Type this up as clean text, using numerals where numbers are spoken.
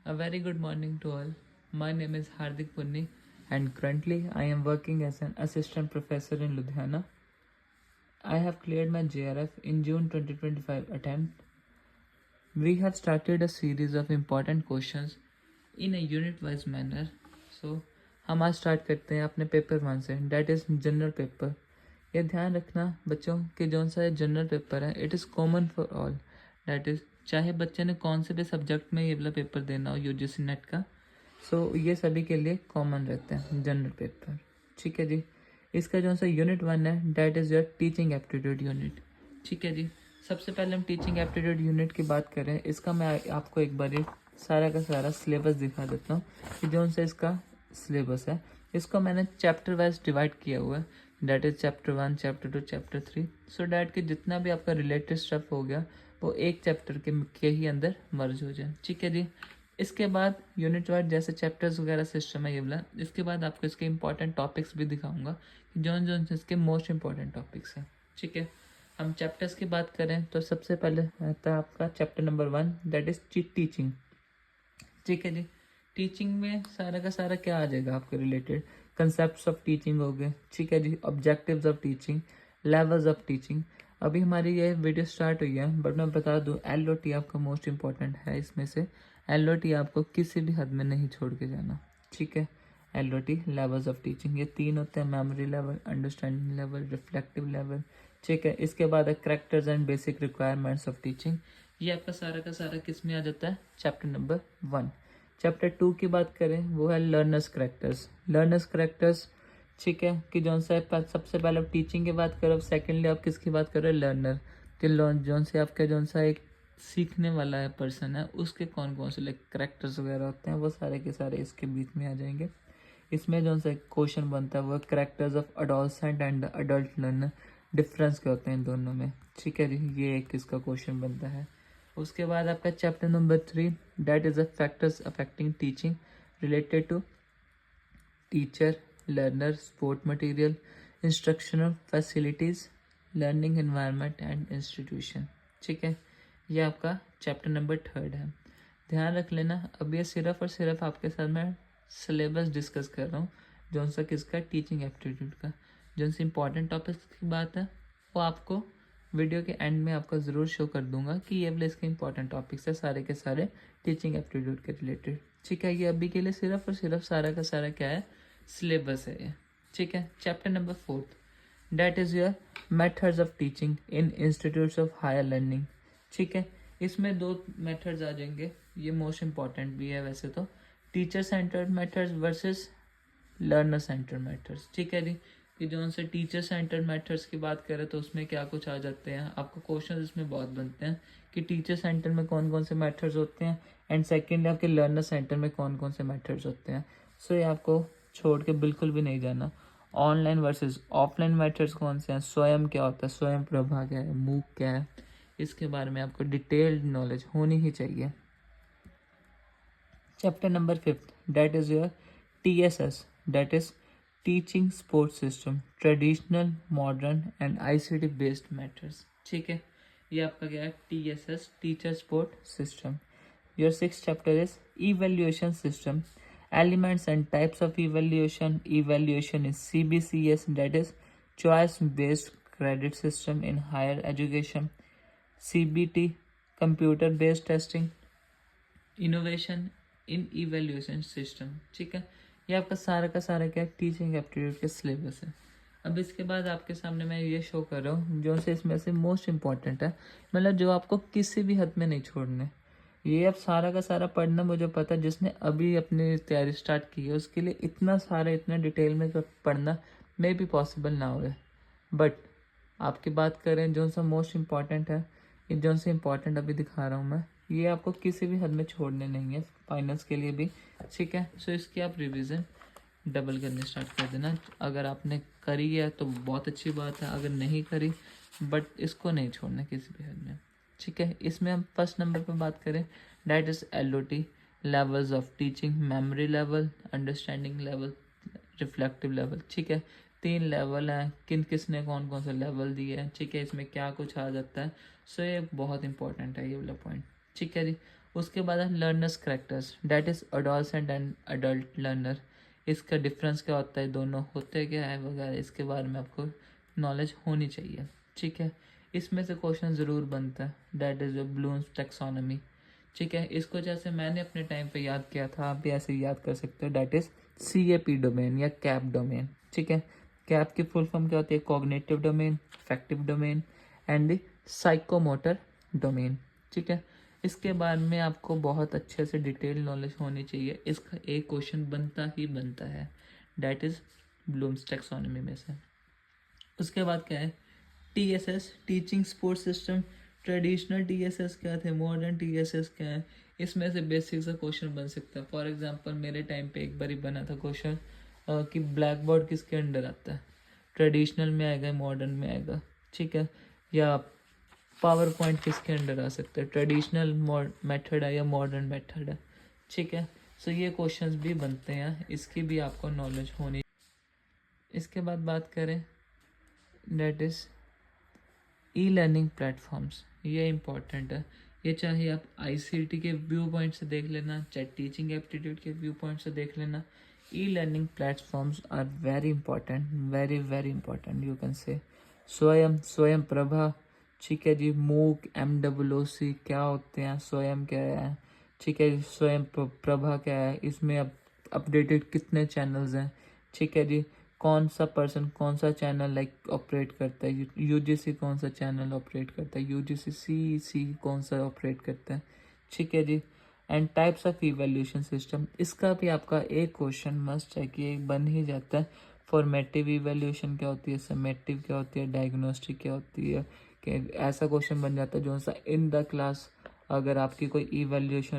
A very good morning to all. My name is Hardik Punni and currently I am working as an assistant professor in Ludhiana. I have cleared my JRF in June 2025 attempt. We have started a series of important questions in a unit wise manner. So हम आज start करते हैं अपने paper 1 से, that is general paper. ये ध्यान रखना बच्चों कि जौन सा जनरल पेपर है it is common for all. That is चाहे बच्चे ने कौन से भी सब्जेक्ट में ये वाला पेपर देना हो यूजीसी नेट का, सो ये सभी के लिए कॉमन रहता है जनरल पेपर. ठीक है जी. इसका जो सा यूनिट 1 है date is your teaching aptitude unit. ठीक है जी. सबसे पहले हम टीचिंग एप्टीट्यूड यूनिट की बात करें. इसका मैं आपको एक बार सारा का सारा सिलेबस दिखा देता हूँ कि जो सा इसका सिलेबस है. इसको मैंने चैप्टर वाइज डिवाइड किया हुआ है. That is chapter 1, chapter 2, chapter 3. So that कि जितना भी आपका रिलेटेड स्टफ हो गया वो एक चैप्टर के ही अंदर मर्ज हो जाए. ठीक है जी. इसके बाद यूनिट वाइज जैसे चैप्टर्स वगैरह सिस्टम है ये वाला. इसके बाद आपको इसके इंपॉर्टेंट टॉपिक्स भी दिखाऊंगा कि जौन जौन से इसके मोस्ट इंपॉर्टेंट टॉपिक्स हैं. ठीक है. हम चैप्टर्स की बात करें तो सबसे पहले आता है आपका chapter number 1 that is teaching. ठीक है जी. टीचिंग में सारा का सारा क्या आ जाएगा आपके रिलेटेड कंसेप्ट्स ऑफ टीचिंग हो गए. ठीक है जी. Objectives of teaching, levels of teaching. अभी हमारी ये वीडियो स्टार्ट हुई है बट मैं बता दूं LOT आपका मोस्ट इंपॉर्टेंट है. इसमें से LOT आपको किसी भी हद में नहीं छोड़ के जाना. ठीक है. LOT लेवल्स ऑफ टीचिंग ये 3 होते हैं: memory level, understanding level, reflective level. ठीक है. इसके बाद है characters and basic requirements of teaching. ये आपका सारा का सारा किस में आ जाता है चैप्टर नंबर 1. चैप्टर 2 की बात करें वो है लर्नर्स करेक्टर्स. लर्नर्स करेक्टर्स ठीक है कि जौन सा सबसे पहले आप टीचिंग की बात करो, सेकेंडली आप किसकी बात करो लर्नर कि जौन से आपका जौन सा एक सीखने वाला है पर्सन है उसके कौन कौन से लाइक करेक्टर्स वगैरह होते हैं वो सारे के सारे इसके बीच में आ जाएंगे. इसमें जौन सा क्वेश्चन बनता है वो characters of adolescent and adult learner, difference क्या होते हैं इन दोनों में. ठीक है जी. ये एक इसका क्वेश्चन बनता है. उसके बाद आपका chapter number 3 that is the factors affecting teaching related to teacher, learner, support material, instructional facilities, learning environment and institution. ठीक है. ये आपका चैप्टर नंबर 3 है. ध्यान रख लेना अब ये सिर्फ और सिर्फ आपके साथ मैं सिलेबस डिस्कस कर रहा हूँ जौन सा किसका टीचिंग एप्टीट्यूड का. जौन सी इंपॉर्टेंट टॉपिक्स की बात है वो आपको वीडियो के एंड में आपको ज़रूर शो कर दूंगा कि ये वाले इसके इंपॉर्टेंट टॉपिक्स है सारे के सारे टीचिंग एप्टीट्यूड के रिलेटेड. ठीक है. ये अभी के लिए सिर्फ और सिर्फ सारा का सारा क्या है सिलेबस है ये. ठीक है. Chapter number 4 that is your methods of teaching in institutes of higher learning. ठीक है. इसमें 2 मेथड्स आ जाएंगे. ये मोस्ट इंपॉर्टेंट भी है वैसे तो. Teacher centred methods versus learner centred methods. ठीक है जी. कि जो उनसे टीचर सेंटर्ड मेथड्स की बात करें तो उसमें क्या कुछ आ जाते हैं आपको क्वेश्चन इसमें बहुत बनते हैं कि टीचर सेंटर में कौन कौन से मेथड्स होते हैं एंड सेकेंडली आपके लर्नर सेंटर में कौन कौन से मेथड्स होते हैं. सो ये आपको छोड़ के बिल्कुल भी नहीं जाना. ऑनलाइन वर्सेस ऑफलाइन मेथड्स कौन से हैं, स्वयं क्या होता है, स्वयं प्रभा क्या है, मूक क्या है, इसके बारे में आपको डिटेल्ड नॉलेज होनी ही चाहिए. Chapter number 5 that is your TSS that is teaching support system, traditional, modern and ICT based methods. ठीक है. ये आपका क्या है TSS teacher support system. Your 6th chapter is evaluation system, elements and types of evaluation. Evaluation is CBCS that is choice based credit system in higher education. CBT computer based testing. Innovation in evaluation system. ठीक है. ये आपका सारा का सारा क्या teaching aptitude के syllabus है. अब इसके बाद आपके सामने मैं ये शो कर रहा हूँ जो से इसमें से मोस्ट इंपॉर्टेंट है, मतलब जो आपको किसी भी हद में नहीं छोड़ने. ये अब सारा का सारा पढ़ना मुझे पता है जिसने अभी अपनी तैयारी स्टार्ट की है उसके लिए इतना सारा इतना डिटेल में पढ़ना मे भी पॉसिबल ना हो. बट आपकी बात करें जो सा मोस्ट इम्पॉर्टेंट है, जो से इम्पॉर्टेंट अभी दिखा रहा हूँ मैं, ये आपको किसी भी हद में छोड़ने नहीं है फाइनल्स के लिए भी. ठीक है. सो इसकी आप रिवीजन डबल करने स्टार्ट कर देना. अगर आपने करी है तो बहुत अच्छी बात है, अगर नहीं करी बट इसको नहीं छोड़ना किसी भी हद में. ठीक है. इसमें हम फर्स्ट नंबर पर बात करें that is LOT levels of teaching, memory level, understanding level, reflective level. ठीक है. 3 लेवल हैं. किसने कौन कौन से लेवल दिए हैं. ठीक है. इसमें क्या कुछ आ जाता है. सो ये बहुत इंपॉर्टेंट है ये वाला पॉइंट. ठीक है जी. उसके बाद है learners characters, that is adolescent and adult learner. इसका डिफरेंस क्या होता है, दोनों होते क्या है वगैरह, इसके बारे में आपको नॉलेज होनी चाहिए, ठीक है। इसमें से क्वेश्चन ज़रूर बनता है, डैट इज़ ब्लूम्स टैक्सोनॉमी, ठीक है। इसको जैसे मैंने अपने टाइम पे याद किया था, आप भी ऐसे ही याद कर सकते हो, डैट इज़ CAP डोमेन या कैप डोमेन, ठीक है। कैप की फुल फॉर्म क्या होती है, cognitive domain, affective domain and psychomotor domain, ठीक है। इसके बारे में आपको बहुत अच्छे से डिटेल नॉलेज होनी चाहिए, इसका एक क्वेश्चन बनता ही बनता है, डैट इज़ ब्लूम्स टैक्सोनॉमी में से। उसके बाद क्या है, TSS, teaching support system. Traditional TSS क्या थे, मॉडर्न TSS क्या है, इसमें से बेसिक सा क्वेश्चन बन सकता है। फॉर एग्जांपल मेरे टाइम पे एक बार ही बना था क्वेश्चन कि ब्लैक बोर्ड किसके अंडर आता है, ट्रेडिशनल में आएगा, मॉडर्न में आएगा, ठीक है। या पावर पॉइंट किसके अंडर आ सकता है, ट्रेडिशनल मेथड है या मॉडर्न मेथड है, ठीक है। सो ये क्वेश्चंस भी बनते हैं, इसकी भी आपको नॉलेज होनी। इसके बाद बात करें, डेट इज़ लर्निंग प्लेटफॉर्म्स, ये इम्पॉर्टेंट है। ये चाहे आप ICT के व्यू पॉइंट से देख लेना, चाहे टीचिंग एप्टीट्यूड के व्यू पॉइंट से देख लेना, learning platforms are very important, very very important, you can say. Swayam Prabha, ठीक है जी। मूक, MOOC क्या होते हैं, स्वयं क्या है, ठीक है। स्वयं प्रभा क्या है, इसमें अब अपडेटेड कितने चैनल्स हैं, ठीक है जी। कौन सा पर्सन कौन सा चैनल लाइक ऑपरेट करता है, UGC कौन सा चैनल ऑपरेट करता है, UGC CEC कौन सा ऑपरेट करता है, ठीक है जी। And types of evaluation system, इसका भी आपका एक क्वेश्चन मस्ट है कि एक बन ही जाता है। फॉर्मेटिव इवैल्यूएशन क्या होती है, समेटिव क्या होती है, डायग्नोस्टिक क्या होती है, कि ऐसा क्वेश्चन बन जाता है जो सा इन द क्लास अगर आपकी कोई इवैल्यूएशन